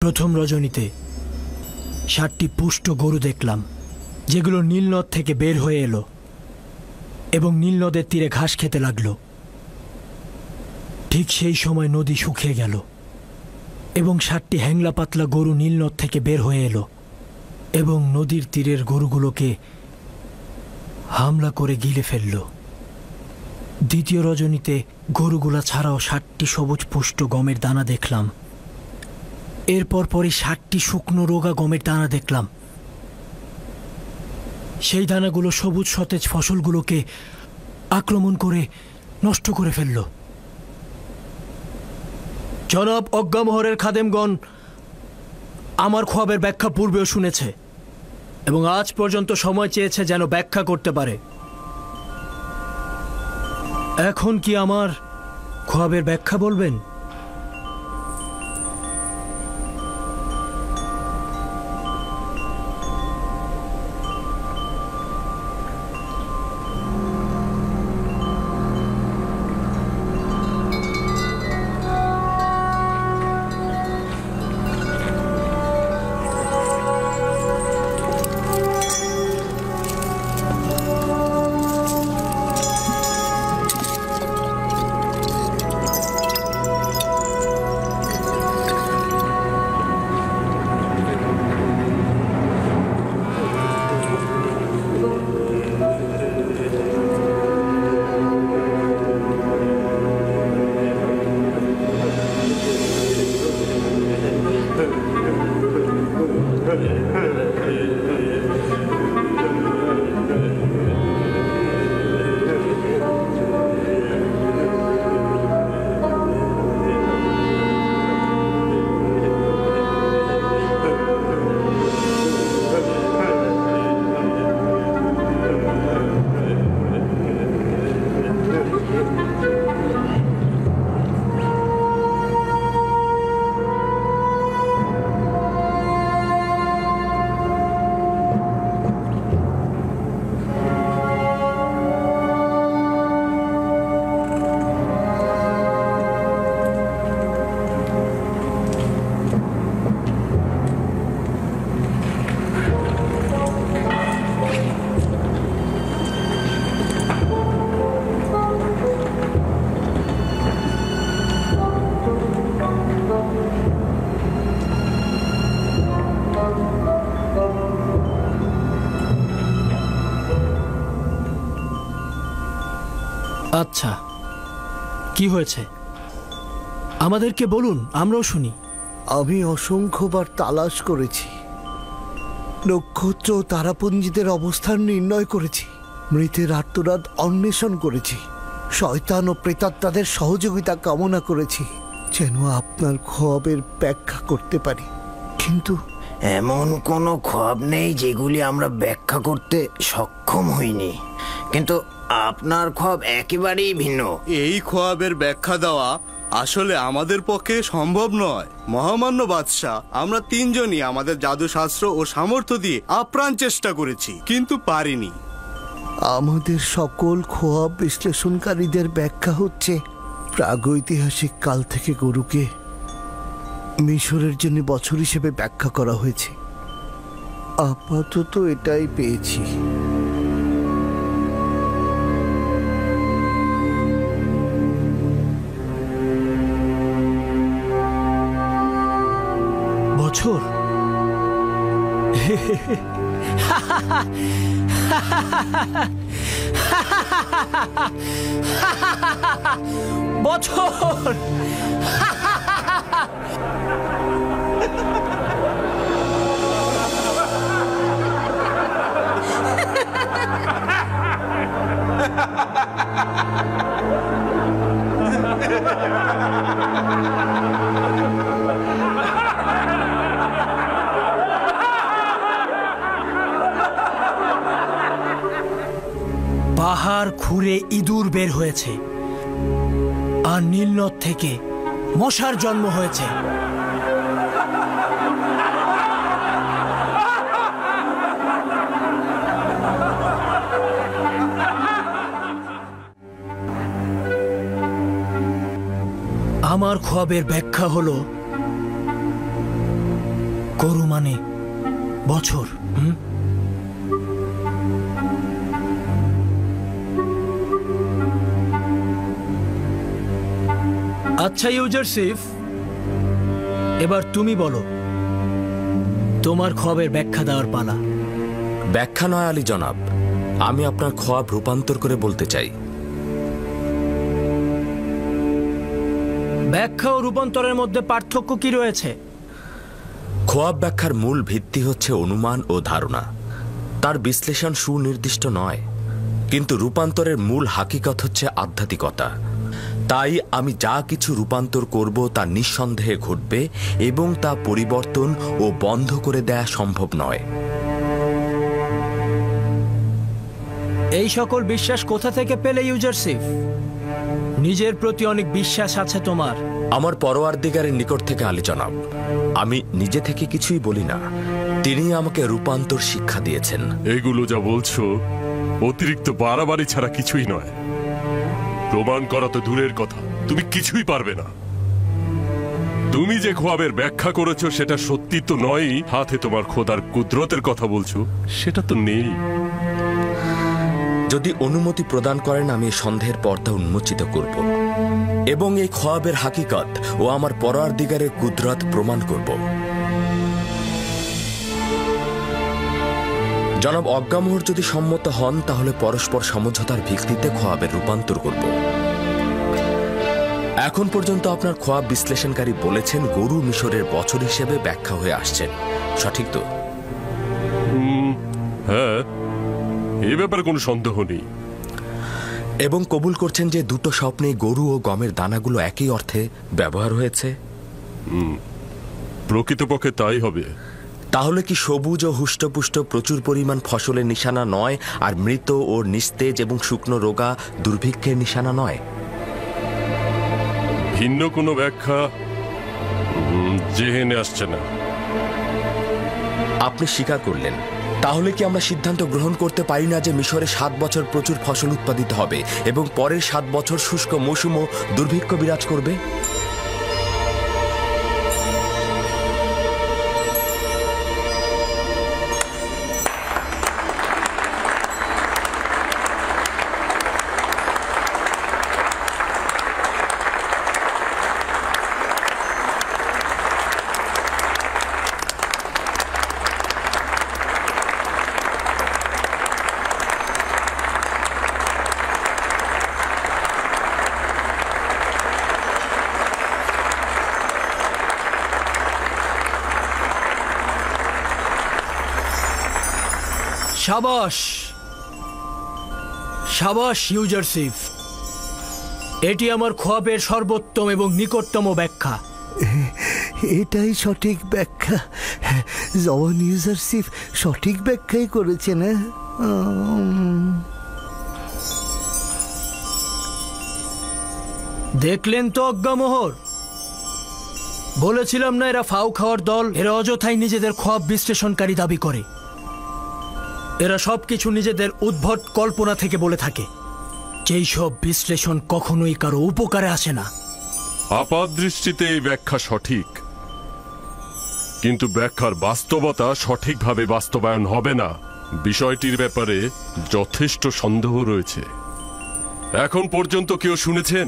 প্রথম রজনীতে 7টি পুষ্ট গরু দেখলাম, যেগুলো নীলনদ থেকে বের হয়ে এলো এবং নীলনদের তীরে ঘাস খেতে লাগলো। ঠিক সেই সময় নদী শুকিয়ে গেল এবং 7টি হ্যাংলা পাতলা গরু নীলনদ থেকে বের হয়ে এলো এবং নদীর তীরের গরুগুলোকে হামলা করে গিলে ফেলল। দ্বিতীয় রজনীতে গরুগুলা ছাড়াও 7টি সবুজ পুষ্ট গমের দানা দেখলাম। এরপর পরই 7টি শুকনো রোগা গমের দানা দেখলাম। সেই দানাগুলো সবুজ সতেজ ফসলগুলোকে আক্রমণ করে নষ্ট করে ফেলল। জনাব অজ্ঞামোহরের খাদেমগণ আমার খোয়াবের ব্যাখ্যা পূর্বেও শুনেছে এবং আজ পর্যন্ত সময় চেয়েছে যেন ব্যাখ্যা করতে পারে। এখন কি আমার খোয়াবের ব্যাখ্যা বলবেন? আচ্ছা, কি হয়েছে আমাদেরকে বলুন, আমরাও শুনি। আমি অসংখ্যবার তালাশ করেছি, নক্ষত্র ও তারাপুঞ্জিদের অবস্থান নির্ণয় করেছি, মৃতের আর্তনাদ অন্বেষণ করেছি, শয়তান ও প্রেতাত্মাদের সহযোগিতা কামনা করেছি যেন আপনার খোয়াবের ব্যাখ্যা করতে পারি, কিন্তু এমন কোনো খোয়াব নেই যেগুলি আমরা ব্যাখ্যা করতে সক্ষম হইনি, কিন্তু আপনার খোয়াব একেবারেই ভিন্ন। এই খোয়াবের ব্যাখ্যা দেওয়া আসলে আমাদের পক্ষে সম্ভব নয়। মহামান্য বাদশাহ, আমরা 3 জনই আমাদের জাদুশাস্ত্র ও সামর্থ্য দিয়ে আপ্রাণ চেষ্টা করেছি, কিন্তু পারিনি। আমাদের সকল খোয়াব বিশ্লেষণকারীদের ব্যাখ্যা হচ্ছে প্রাগৈতিহাসিক কাল থেকে গরুকে মিশরের জন্য বছর হিসেবে ব্যাখ্যা করা হয়েছে। আপাতত এটাই পেয়েছি। বছর? বছর? পাহাড় খুঁড়ে ইঁদুর বের হয়েছে আর নীলনদ থেকে মশার জন্ম হয়েছে। আমার খোয়াবের ব্যাখ্যা হলো গরু মানে বছর। আচ্ছা ইউজারশিপ, এবার তুমি বলো, তোমার খোয়াবের ব্যাখ্যা দেওয়ার পালা। ব্যাখ্যা নয় আলী জনাব, আমি আপনার খোয়াব রূপান্তর করে বলতে চাই। ব্যাখ্যা ও রূপান্তরের মধ্যে পার্থক্য কি রয়েছে? খোয়াব ব্যাখ্যার মূল ভিত্তি হচ্ছে অনুমান ও ধারণা, তার বিশ্লেষণ সুনির্দিষ্ট নয়। কিন্তু রূপান্তরের মূল হাকিকত হচ্ছে আধ্যাত্মিকতা। তাই আমি যা কিছু রূপান্তর করব তা নিঃসন্দেহে ঘটবে এবং তা পরিবর্তন ও বন্ধ করে দেয়া সম্ভব নয়। এই সকল বিশ্বাস কোথা থেকে পেলে ইউজারশিপ? নিজের প্রতি অনেক বিশ্বাস আছে তোমার। আমার পরওয়ারদিগারের নিকট থেকে আলী জনাব। আমি নিজে থেকে কিছুই বলি না, তিনি আমাকে রূপান্তর শিক্ষা দিয়েছেন। এগুলো যা বলছো অতিরিক্ত বাড়াবাড়ি ছাড়া কিছুই নয়। প্রমাণ করা তো দূরের কথা, তুমি কিছুই পারবে না। তুমি যে খোয়াবের ব্যাখ্যা করেছো সেটা সত্যি তো নয়, হাতে তোমার খোদার কুদরতের কথা বলছো সেটা তো নেই। যদি অনুমতি প্রদান করেন আমি সন্দেহের পর্দা উন্মোচিত করব এবং এই খোয়াবের হাকিকত ও আমার পরওয়ারদিগারের কুদরত প্রমাণ করব। জনাব অজ্ঞামোহর যদি সম্মত হন তাহলে পরস্পর সমঝোতার ভিত্তিতে খোয়াবের রূপান্তর করব। এখন পর্যন্ত আপনার খোয়াব বিশ্লেষণকারী বলেছেন গরু মিশরের বছর হিসেবে ব্যাখ্যা হয়ে আসছেন, সঠিক তো? হ্যাঁ, এ ব্যাপারে কোনো সন্দেহ নেই। এবং কবুল করছেন যে দুটো স্বপ্নে গরু ও গমের দানাগুলো একই অর্থে ব্যবহার হয়েছে? প্রকৃতপক্ষে তাই হবে। তাহলে কি সবুজ ও হুষ্টপুষ্ট প্রচুর পরিমাণ ফসলের নিশানা নয়, আর মৃত ও নিস্তেজ এবং শুকনো রোগা দুর্ভিক্ষের নিশানা নয়? ভিন্ন কোনো ব্যাখ্যা জেহেনে আসছে না। আপনি স্বীকার করলেন। তাহলে কি আমরা সিদ্ধান্ত গ্রহণ করতে পারি না যে মিশরে 7 বছর প্রচুর ফসল উৎপাদিত হবে এবং পরের 7 বছর শুষ্ক মৌসুম ও দুর্ভিক্ষ বিরাজ করবে? সাবাস সাবাস ইউজারশিপ, এটি আমার খোয়াবের সর্বোত্তম এবং নিকটতম ব্যাখ্যা। এটাই সঠিক ব্যাখ্যা। জওয়ান ইউজারশিপ সঠিক ব্যাখ্যাই করেছেন। দেখলেন তো অজ্ঞামোহর, বলেছিলাম না এরা ফাউ খাওয়ার দল। এরা অযথাই নিজেদের খোয়াব বিশ্লেষণকারী দাবি করে। এরা সবকিছু নিজেদের উদ্ভট কল্পনা থেকে বলে থাকে, যেই সব বিশ্লেষণ কখনোই কারো উপকারে আসে না। আপাত দৃষ্টিতে এই ব্যাখ্যা সঠিক, কিন্তু ব্যাখ্যার বাস্তবতা সঠিকভাবে বাস্তবায়ন হবে না। বিষয়টির ব্যাপারে যথেষ্ট সন্দেহ রয়েছে। এখন পর্যন্ত কেউ শুনেছেন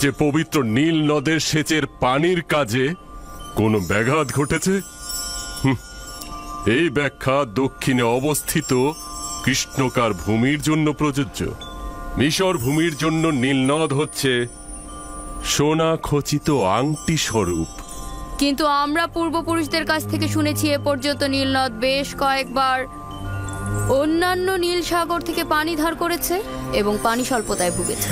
যে পবিত্র নীল নদের সেচের পানির কাজে কোনো ব্যাঘাত ঘটেছে? এই ব্যাখ্যা দক্ষিণে অবস্থিত কৃষ্ণকার ভূমির জন্য প্রযোজ্য। মিশর ভূমির জন্য নীলনদ হচ্ছে সোনা খচিত আংটি স্বরূপ। কিন্তু আমরা পূর্বপুরুষদের কাছ থেকে শুনেছি এ পর্যন্ত নীলনদ বেশ কয়েকবার অন্যান্য নীল সাগর থেকে পানি ধার করেছে এবং পানি স্বল্পতায় ভুগেছে।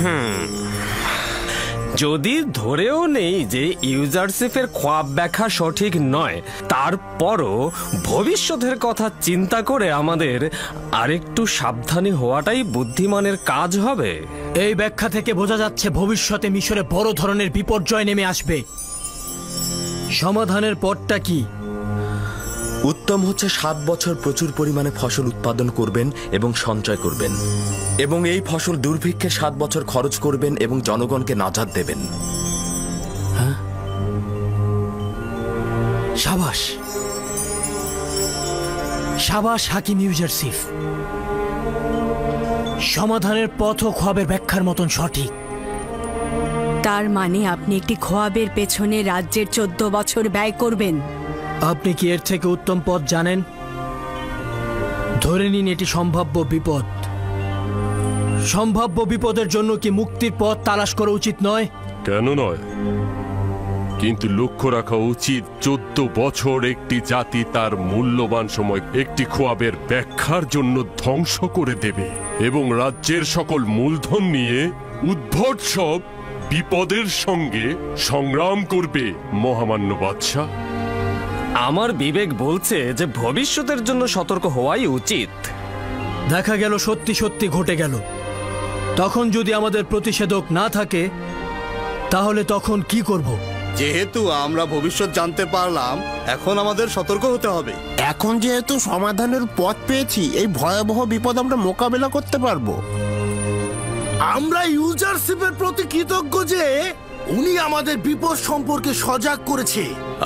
যদি ধরেও নেই যে ইউজারশিপের খোয়াব ব্যাখ্যা সঠিক নয়, তারপরও ভবিষ্যতের কথা চিন্তা করে আমাদের আরেকটু সাবধানী হওয়াটাই বুদ্ধিমানের কাজ হবে। এই ব্যাখ্যা থেকে বোঝা যাচ্ছে ভবিষ্যতে মিশরে বড় ধরনের বিপর্যয় নেমে আসবে। সমাধানের পথটা কি? উত্তম হচ্ছে 7 বছর প্রচুর পরিমাণে ফসল উৎপাদন করবেন এবং সঞ্চয় করবেন, এবং এই ফসল দুর্ভিক্ষে 7 বছর খরচ করবেন এবং জনগণকে নাজাত দেবেন। সাবাস, সাবাস হাকিম ইউজারসিফ, সমাধানের পথ ও খোয়াবের ব্যাখ্যার মতন সঠিক। তার মানে আপনি একটি খোয়াবের পেছনে রাজ্যের 14 বছর ব্যয় করবেন? আপনি কি এর থেকে উত্তম পথ জানেন? ধরে নিন এটি সম্ভাব্য বিপদ। সম্ভাব্য বিপদের জন্য কি মুক্তির পথ তালাশ করা উচিত নয়? কেন নয়? কিন্তু লক্ষ্য রাখা উচিত 14 বছর একটি জাতি তার মূল্যবান সময় একটি খোয়াবের ব্যাখ্যার জন্য ধ্বংস করে দেবে এবং রাজ্যের সকল মূলধন নিয়ে উদ্ভট সব বিপদের সঙ্গে সংগ্রাম করবে। মহামান্য বাদশাহ, আমার বিবেক বলছে যে ভবিষ্যতের জন্য সতর্ক হওয়াই উচিত। দেখা গেল সত্যি সত্যি ঘটে গেল, তখন যদি আমাদের প্রতিষেধক না থাকে তাহলে তখন কি করব? যেহেতু আমরা ভবিষ্যৎ জানতে পারলাম, এখন আমাদের সতর্ক হতে হবে। এখন যেহেতু সমাধানের পথ পেয়েছি, এই ভয়াবহ বিপদ আমরা মোকাবেলা করতে পারবো। আমরা ইউজারশিপের প্রতি কৃতজ্ঞ যে উনি আমাদের বিপদ সম্পর্কে সজাগ করেছে।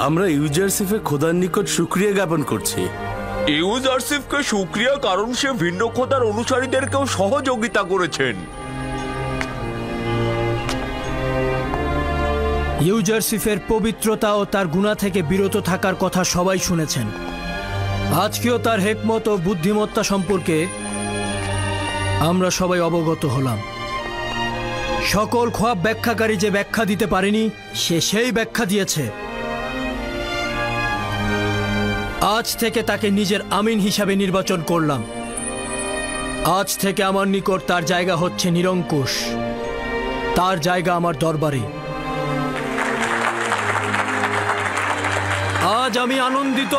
আমরা ইউজারশিপের খোদার নিকট শুকরিয়া জ্ঞাপন করছি। ইউজারশিপকে শুকরিয়া, কারণ সে ভিন্ন খোদার অনুসারীদেরকেও সহযোগিতা করেছেন। ইউজারশিফের পবিত্রতা ও তার গুনাহ থেকে বিরত থাকার কথা সবাই শুনেছেন। আজকেও তার হেকমত ও বুদ্ধিমত্তা সম্পর্কে আমরা সবাই অবগত হলাম। সকল খোয়াব ব্যাখ্যাকারী যে ব্যাখ্যা দিতে পারেনি, সে সেই ব্যাখ্যা দিয়েছে। আজ থেকে তাকে নিজের আমিন হিসাবে নির্বাচন করলাম। আজ থেকে আমার নিকট তার জায়গা হচ্ছে নিরঙ্কুশ। তার জায়গা আমার দরবারে। আজ আমি আনন্দিত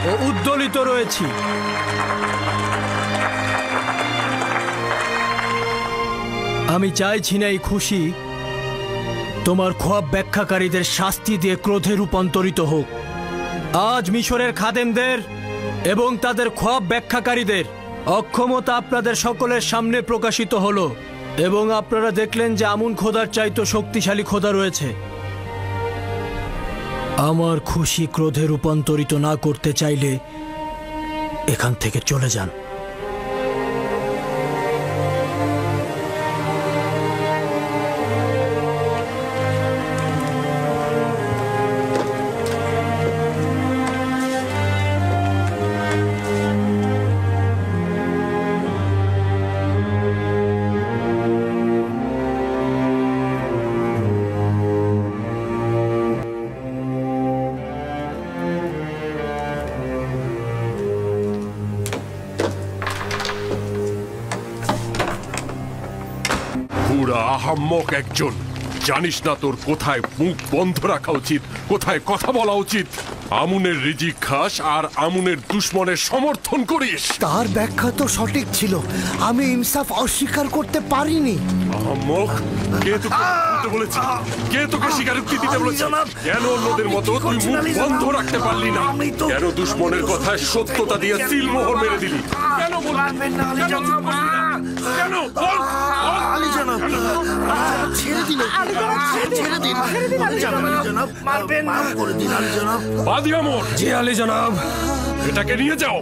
ও উদ্দোলিত রয়েছি। আমি চাইছি না এই খুশি তোমার খোয়াব ব্যাখ্যাকারীদের শাস্তি দিয়ে ক্রোধে রূপান্তরিত হোক। আজ মিশরের খাদেমদের এবং তাদের খোয়াব ব্যাখ্যাকারীদের অক্ষমতা আপনাদের সকলের সামনে প্রকাশিত হলো এবং আপনারা দেখলেন যে আমুন খোদার চাইতে শক্তিশালী খোদা রয়েছে। আমার খুশি ক্রোধে রূপান্তরিত না করতে চাইলে এখান থেকে চলে যান। আহাম্মক একজন, জানিস না তোর কোথায় মুখ বন্ধ রাখা উচিত, কোথায় কথা বলা উচিত। আমুনের রিজিক খাস আর আমুনের দুশ্মনের সমর্থন করিস। তার ব্যাখ্যা তো সঠিক ছিল, আমি ইনসাফ অস্বীকার করতে পারিনি। আহাম্মক, কে তোকে বলতে বলেছে? কে তোকে স্বীকারোক্তি দিতে বলেছে? কেন অন্যদের মতো তুই মুখ বন্ধ রাখতে পারলি না? কেন দুশ্মনের কথায় সত্যতা দিয়ে সিলমোহর মেরে দিলি? কেন বলবেন না? কেন বল? আলী জনাব, ছেড়ে দিন, ছেড়ে দিন আলী জনাব, মারবেন না, করে দিন আলী জনাব। বাদী আমর। জি আলী জনাব। এটাকে নিয়ে যাও।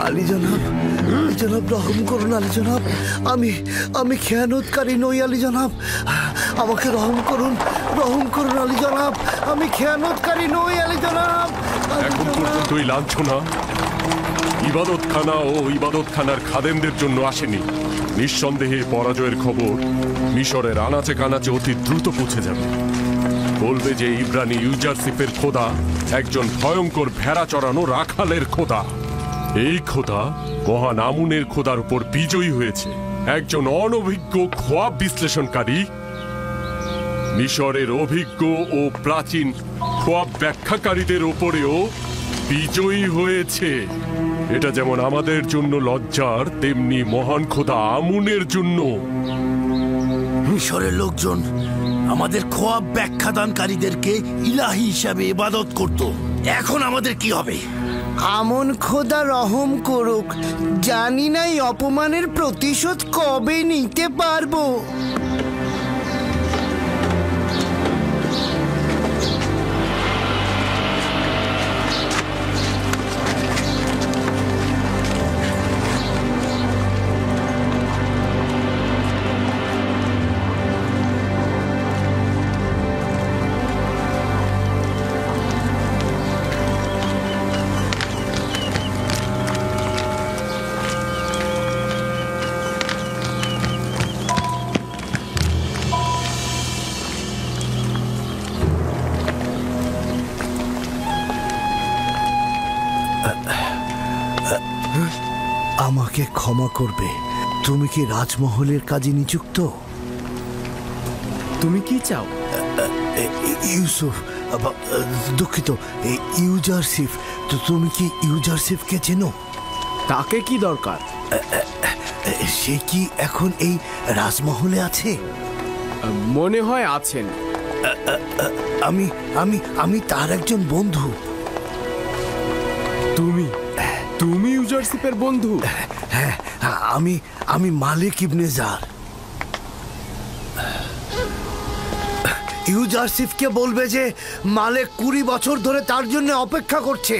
আলী জনাব, আলী জনাব, রহম করুন আলী জনাব। আমি খেয়ানতকারী নই আলী জনাব, আমাকে রহম করুন আলী জনাব। আমি খেয়ানতকারী নই আলী জনাব। এখন পর্যন্ত এই লাঞ্ছনা ইবাদতখানা ও ইবাদতখানার খাদেমদের জন্য আসেনি। নিঃসন্দেহে পরাজয়ের খবর মিশরের আনাচে কানাচে অতি দ্রুত পৌঁছে যাবে। বলবে যে ইব্রানি ইউজারশিপের খোদা একজন ভয়ঙ্কর ভেড়া চড়ানো রাখালের খোদা। এই খোদা মহান আমুনের খোদার উপর বিজয়ী হয়েছে। একজন অনভিজ্ঞ খোয়াব বিশ্লেষণকারী মিশরের অভিজ্ঞ ও প্রাচীন খোয়াব ব্যাখ্যাকারীদের ওপরেও বিজয়ী হয়েছে। এটা যেমন আমাদের জন্য লজ্জার, তেমনি মহান খোদা আমুনের জন্য। মিশরের লোকজন আমাদের খোয়াব ব্যাখ্যাদানকারীদেরকে ইলাহি হিসাবে ইবাদত করত। এখন আমাদের কি হবে? আমন খোদা রহম করুক। জানি না এই অপমানের প্রতিশোধ কবে নিতে পারবো। আমাকে ক্ষমা করবে। তুমি কি রাজমহলের কাজে নিযুক্ত? তুমি কি চাও? ইউসুফ, দুঃখিত, ইউজারশিপ। তো তুমি কি ইউজারশিপকে চেনো? তাকে কি দরকার? সে কি এখন এই রাজমহলে আছে? মনে হয় আছেন। আমি আমি আমি তার একজন বন্ধু। তুমি ইউজারশিপের বন্ধু? হ্যাঁ, আমি মালিক ইবনে জার। ইউজারশিপকে বলবে যে মালিক 20 বছর ধরে তার জন্য অপেক্ষা করছে।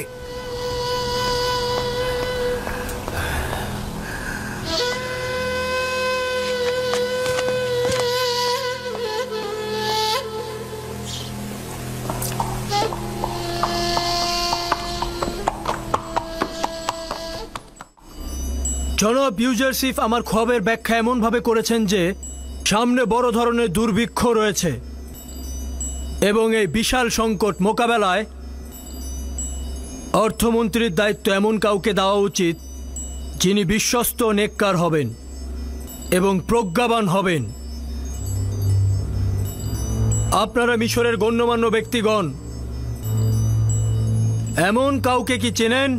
জনাব ইউজারশিপ আমার খবরের ব্যাখ্যা এমনভাবে করেছেন যে সামনে বড় ধরনের দুর্ভিক্ষ রয়েছে এবং এই বিশাল সংকট মোকাবেলায় অর্থমন্ত্রীর দায়িত্ব এমন কাউকে দেওয়া উচিত যিনি বিশ্বস্ত নেককার হবেন এবং প্রজ্ঞাবান হবেন। আপনারা মিশরের গণ্যমান্য ব্যক্তিগণ এমন কাউকে কি চেনেন?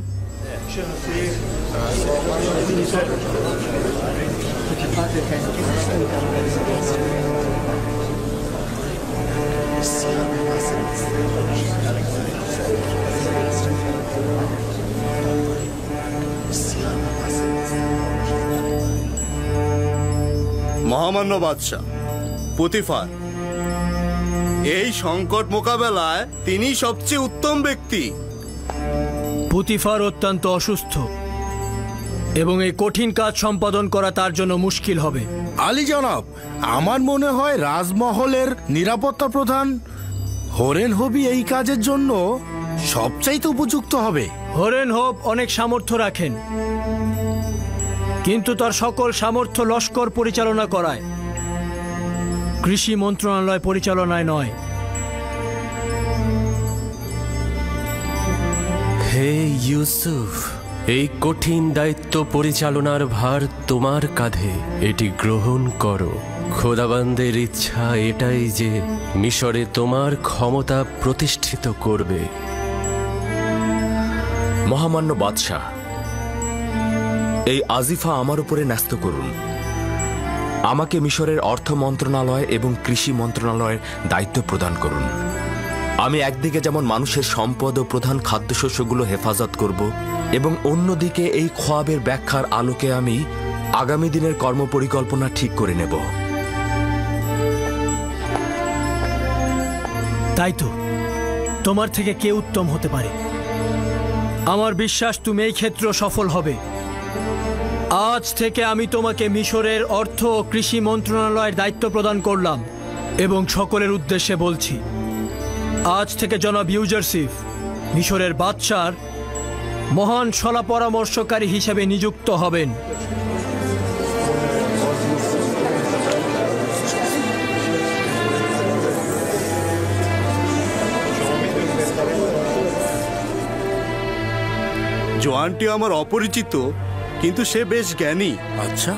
মহামান্য বাদশাহ পুতিফার, এই সংকট মোকাবেলায় তিনি সবচেয়ে উত্তম ব্যক্তি। পুতিফার অত্যন্ত অসুস্থ এবং এই কঠিন কাজ সম্পাদন করা তার জন্য মুশকিল হবে। আলী জনাব, আমার মনে হয় রাজমহলের নিরাপত্তা প্রধান হরেন হবি এই কাজের জন্য সবচাইতে উপযুক্ত হবে। হরেন হব অনেক সামর্থ্য রাখেন, কিন্তু তার সকল সামর্থ্য লস্কর পরিচালনা করায়, কৃষি মন্ত্রণালয় পরিচালনায় নয়। হে ইউসুফ, এই কঠিন দায়িত্ব পরিচালনার ভার তোমার কাঁধে, এটি গ্রহণ করো। খোদাবান্দের ইচ্ছা এটাই যে মিশরে তোমার ক্ষমতা প্রতিষ্ঠিত করবে। মহামান্য বাদশাহ, এই আজিফা আমার উপরে ন্যস্ত করুন। আমাকে মিশরের অর্থ মন্ত্রণালয় এবং কৃষি মন্ত্রণালয়ের দায়িত্ব প্রদান করুন। আমি একদিকে যেমন মানুষের সম্পদ ও প্রধান খাদ্যশস্যগুলো হেফাজত করব এবং অন্যদিকে এই খোয়াবের ব্যাখ্যার আলোকে আমি আগামী দিনের কর্মপরিকল্পনা ঠিক করে নেব। তাই তো, তোমার থেকে কে উত্তম হতে পারে? আমার বিশ্বাস তুমি এই ক্ষেত্র সফল হবে। আজ থেকে আমি তোমাকে মিশরের অর্থ ও কৃষি মন্ত্রণালয়ের দায়িত্ব প্রদান করলাম এবং সকলের উদ্দেশ্যে বলছি, আজ থেকে জনাব ইউজারশিপ মিশরের বাদশার মহান সলা পরামর্শকারী হিসেবে নিযুক্ত হবেন। জোয়ানটি আমার অপরিচিত, কিন্তু সে বেশ জ্ঞানী। আচ্ছা,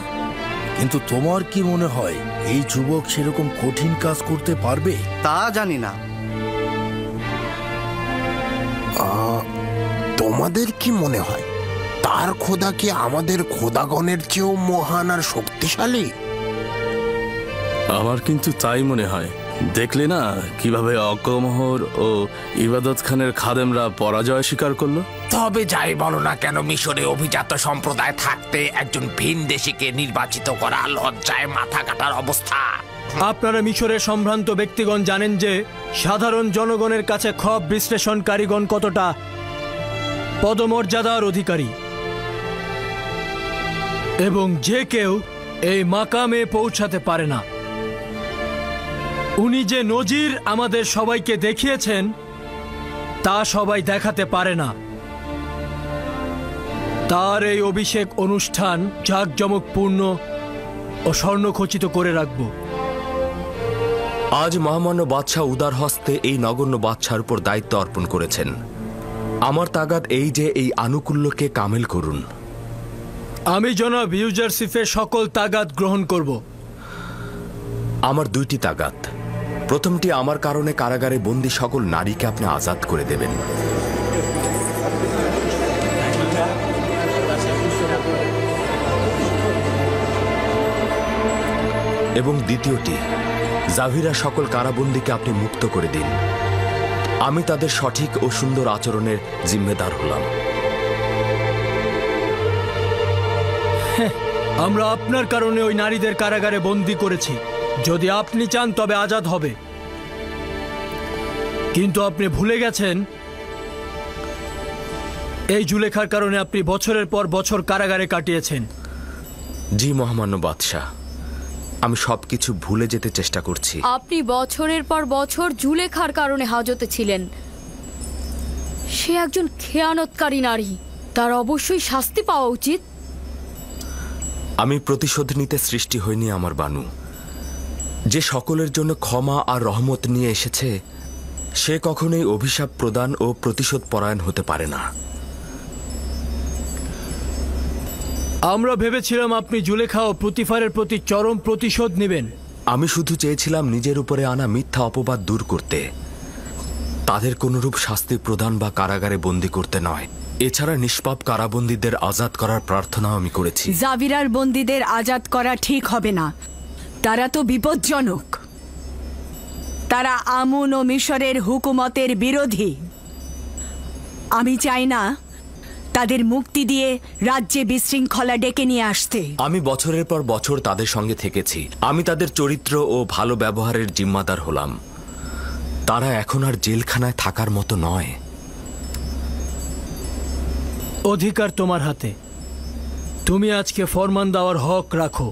কিন্তু তোমার কি মনে হয় এই যুবক সেরকম কঠিন কাজ করতে পারবে? তা জানি না। তোমাদের কি মনে হয় তার খোদা কি আমাদের খোদাগণের চেয়েও মহান আর শক্তিশালী? আমার কিন্তু তাই মনে হয়। দেখলে না কিভাবে অকমহর ও ইবাদত খানের খাদেমরা পরাজয় স্বীকার করলো? তবে যাই বলো না কেন, মিশরে অভিজাত সম্প্রদায় থাকতে একজন ভিনদেশীকে নির্বাচিত করা লজ্জায় মাথা কাটার অবস্থা। আপনারা মিশরের সম্ভ্রান্ত ব্যক্তিগণ জানেন যে সাধারণ জনগণের কাছে খব বিশ্লেষণকারীগণ কতটা পদমর্যাদার অধিকারী, এবং যে কেউ এই মাকামে পৌঁছাতে পারে না। উনি যে নজির আমাদের সবাইকে দেখিয়েছেন তা সবাই দেখাতে পারে না। তার এই অভিষেক অনুষ্ঠান জাঁকজমকপূর্ণ ও স্বর্ণখচিত করে রাখব। আজ মহামান্য বাদশাহ উদার হস্তে এই নগণ্য বাদশার উপর দায়িত্ব অর্পণ করেছেন। আমার তাগাদ এই যে এই আনুকূল্যকে কামেল করুন। আমি জনাব ইউজারশিপের সকল তাগাদ গ্রহণ করব। আমার দুইটি তাগাদ। প্রথমটি, আমার কারণে কারাগারে বন্দী সকল নারীকে আপনি আজাদ করে দেবেন। এবং দ্বিতীয়টি, জাভিরা সকল কারাবন্দীকে আপনি মুক্ত করে দিন। আমি তাদের সঠিক ও সুন্দর আচরণের জিম্মেদার হলাম। আমরা আপনার কারণে ওই নারীদের কারাগারে বন্দী করেছি। যদি আপনি চান তবে আজাদ হবে, কিন্তু আপনি ভুলে গেছেন এই জুলেখার কারণে আপনি বছরের পর বছর কারাগারে কাটিয়েছেন। জি মহামান্য বাদশাহ, আমি সবকিছু ভুলে যেতে চেষ্টা করছি। আপনি বছরের পর বছর জুলেখার কারণে হাজতে ছিলেন। সে একজন খেয়ানতকারী নারী, তার অবশ্যই শাস্তি পাওয়া উচিত। আমি প্রতিশোধ নিতে সৃষ্টি হইনি আমার বানু। যে সকলের জন্য ক্ষমা আর রহমত নিয়ে এসেছে, সে কখনোই অভিশাপ প্রদান ও প্রতিশোধ পরায়ণ হতে পারে না। আমরা ভেবেছিলাম আপনি জুলেখা ও প্রতিফারের প্রতি চরম প্রতিশোধ নেবেন। আমি শুধু চেয়েছিলাম নিজের উপরে আনা মিথ্যা অপবাদ দূর করতে, তাদের কোনরূপ শাস্তি প্রদান বা কারাগারে বন্দী করতে নয়। এছাড়া নিষ্পাপ কারাবন্দীদের আজাদ করার প্রার্থনাও আমি করেছি। জাভিরার বন্দীদের আজাদ করা ঠিক হবে না, তারা তো বিপজ্জনক। তারা আমুন ও মিশরের হুকুমতের বিরোধী। আমি চাই না তাদের মুক্তি দিয়ে রাজ্যে বিশৃঙ্খলা ডেকে নিয়ে আসতে। আমি বছরের পর বছর তাদের সঙ্গে থেকেছি। আমি তাদের চরিত্র ও ভালো ব্যবহারের জিম্মাদার হলাম। তারা এখন আর জেলখানায় থাকার মতো নয়। অধিকার তোমার হাতে। তুমি আজকে ফরমান দেওয়ার হক রাখো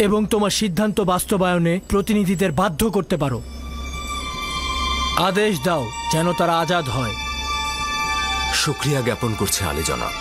এবং তোমার সিদ্ধান্ত বাস্তবায়নে প্রতিনিধিদের বাধ্য করতে পারো। আদেশ দাও যেন তারা আজাদ হয়। শুকরিয়া জ্ঞাপন করছে আলী জনাব।